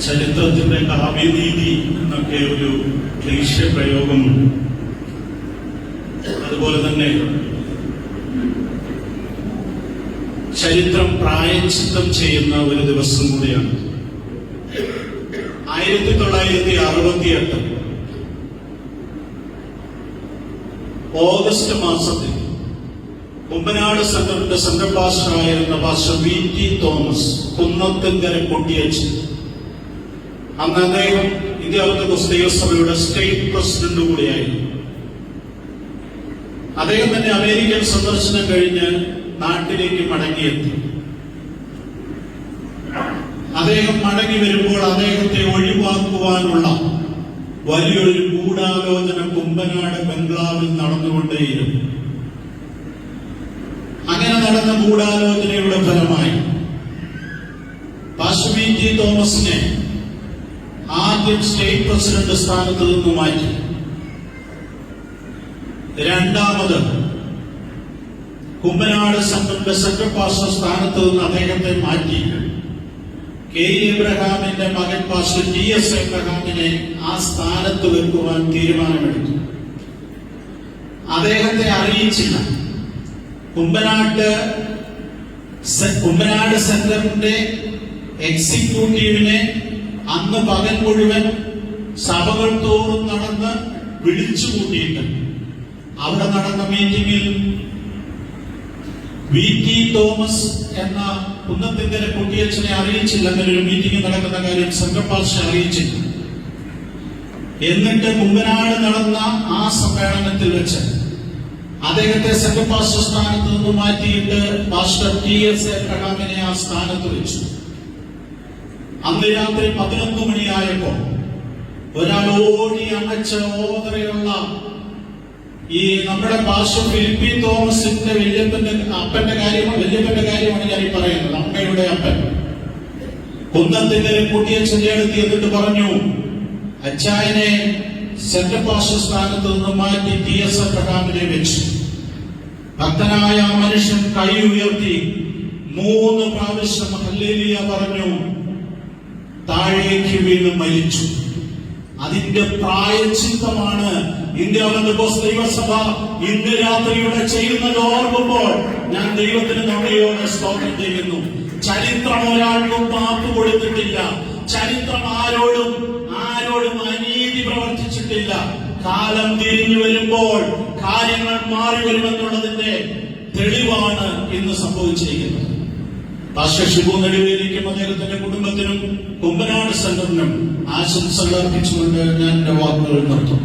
ചരിത്രത്തിന്റെ കാവ്യനീതി എന്നൊക്കെ ഒരു ക്ലീശ പ്രയോഗമുണ്ട്. അതുപോലെ തന്നെ ചരിത്രം പ്രായശ്ചിത്തം ചെയ്യുന്ന ഒരു ദിവസം കൂടിയാണ്. 1968 ഓഗസ്റ്റ് മാസത്തിൽ കുമ്പനാട് സംഘത്തിന്റെ സെൻട്രൽ പാസ്റ്ററായിരുന്ന പാസ്റ്റർ VT തോമസ് കുന്നത്തുങ്കര കൊട്ടിയച്ചൻ, അന്ന് അദ്ദേഹം ഇന്ത്യ ഓർത്തഡോക്സ് ദൈവസഭയുടെ സ്റ്റേറ്റ് പ്രസിഡന്റ് കൂടിയായിരുന്നു. അദ്ദേഹം തന്നെ അമേരിക്കൻ സന്ദർശനം കഴിഞ്ഞ് നാട്ടിലേക്ക് മടങ്ങിയെത്തി. അദ്ദേഹം മടങ്ങി വരുമ്പോൾ അദ്ദേഹത്തെ ഒഴിവാക്കുവാനുള്ള വലിയൊരു ഗൂഢാലോചന കുമ്പനാട് ബംഗ്ലാവിൽ നടന്നുകൊണ്ടേയിരുന്നു. അങ്ങനെ നടന്ന ഗൂഢാലോചനയുടെ ഫലമായി പാസ്റ്റർ VT തോമസിനെ ആദ്യം സ്റ്റേറ്റ് പ്രസിഡന്റ് സ്ഥാനത്ത് നിന്ന് മാറ്റി. രണ്ടാമത് കുമ്പനാട് സംഘത്തിന്റെ സെക്രട്ടറി പാസ്റ്റർ സ്ഥാനത്ത് നിന്ന് അദ്ദേഹത്തെ മാറ്റി കെ എബ്രഹാമിന്റെ മകൻ പാസ്റ്റർ TS എബ്രഹാമിനെ ആ സ്ഥാനത്ത് വെക്കുവാൻ തീരുമാനമെടുത്തു. അദ്ദേഹത്തെ അറിയിച്ചില്ല. കുമ്പനാട് സെന്ററിന്റെ എക്സിക്യൂട്ടീവിനെ അന്ന് പകൽ മുഴുവൻ സഭകൾ തോറും നടന്ന് വിളിച്ചുകൂട്ടിയിട്ട് അവിടെ നടന്ന മീറ്റിംഗിൽ VT തോമസ് എന്ന കുന്നത്തുങ്കര കൊട്ടിയച്ചനെ അറിയിച്ചില്ല. അങ്ങനെ ഒരു മീറ്റിംഗ് നടക്കുന്ന കാര്യം സെൻട്രൽ പാസ്റ്റർ അറിയിച്ചില്ല. എന്നിട്ട് കുമ്പനാട് നടന്ന ആ സമ്മേളനത്തിൽ വെച്ച് അദ്ദേഹത്തെ സെൻട്രൽ പാസ്റ്റർ സ്ഥാനത്ത് നിന്ന് മാറ്റിയിട്ട് പാസ്റ്റർ TS എബ്രഹാമിനെ ആ സ്ഥാനത്ത് വെച്ചു. അന്ന് രാത്രി 11 മണിയായപ്പോ ഒരാൾ ഓടി അണച്ച ഓതറയുള്ള ഈ നമ്മുടെ പാസ്റ്റർ ഫിലിപ്പി തോമസിന്റെ വല്യപ്പന്റെ കാര്യമാണ് ഞാൻ ഈ പറയുന്നത്. അമ്മയുടെ അപ്പൻ കുന്നത്തുങ്കര കൊട്ടിയച്ചന്റെ അടുത്ത് എന്നിട്ട് പറഞ്ഞു, അച്ചായനെ സെൻട്രൽ പാസ്റ്റർ സ്ഥാനത്ത് നിന്ന് മാറ്റി TS എബ്രഹാമിനെ വെച്ചു. ഭക്തനായ ആ മനുഷ്യൻ കൈ ഉയർത്തി 3 പ്രാവശ്യം ഹല്ലേലൂയ പറഞ്ഞു, താഴേക്ക് വീണ് മരിച്ചു. അതിന്റെ പ്രായശ്ചിത്തമാണ് ഇന്ത്യ ഓർത്തഡോക്സ് ദൈവസഭ ഇന്ന് രാത്രിയുടെ ചെയ്യുന്നത് ഓർക്കുമ്പോൾ ഞാൻ ദൈവത്തിന് നന്ദിയോടെ സ്തോത്രം ചെയ്യുന്നു. ചരിത്രം ഒരാൾക്കും മാപ്പ് കൊടുത്തിട്ടില്ല. ചരിത്രം ആരോടും അനീതി പ്രവർത്തിച്ചിട്ടില്ല. കാലം തിരിഞ്ഞു വരുമ്പോൾ കാര്യങ്ങൾ മാറി വരുമെന്നുള്ളതിന്റെ തെളിവാണ് ഇന്ന് സംഭവിച്ചിരിക്കുന്നത്. പാസ്റ്റർ ഷിബു നെടുവേലിക്കും അദ്ദേഹത്തിന്റെ കുടുംബത്തിനും കുമ്പനാട് സെന്ററിനും ആശംസകൾ അർപ്പിച്ചുകൊണ്ട് ഞാൻ എന്റെ വാക്കുകൾ നിർത്തും.